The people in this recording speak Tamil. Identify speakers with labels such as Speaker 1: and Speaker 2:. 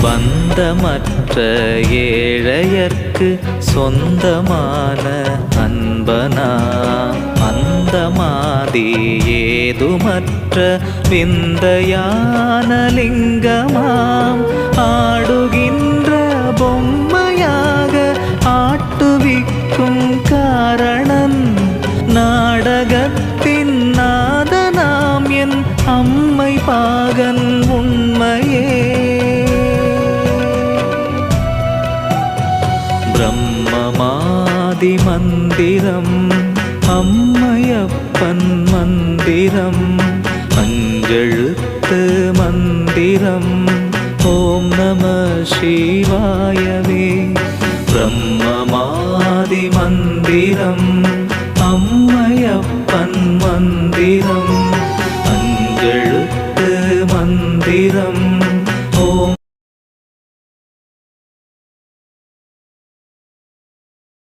Speaker 1: பந்தமற்ற ஏழையர்க்கு சொந்தமான அன்பனா அந்தமாதி ஏதுமற்ற விந்தையான லிங்கமாம் ஆடுகின்ற பொம்மையாக ஆட்டுவிக்கும் காரணன் நாடகத்தின் நாதனாம் என் அம்மை பாகன் உண்மையே. பிரம்மமாதி மந்திரம் அம்மையப்பன் மந்திரம் அஞ்செழுத்து மந்திரம் ஓம் நம சிவாயவே. பிரம்மமாதி மந்திரம்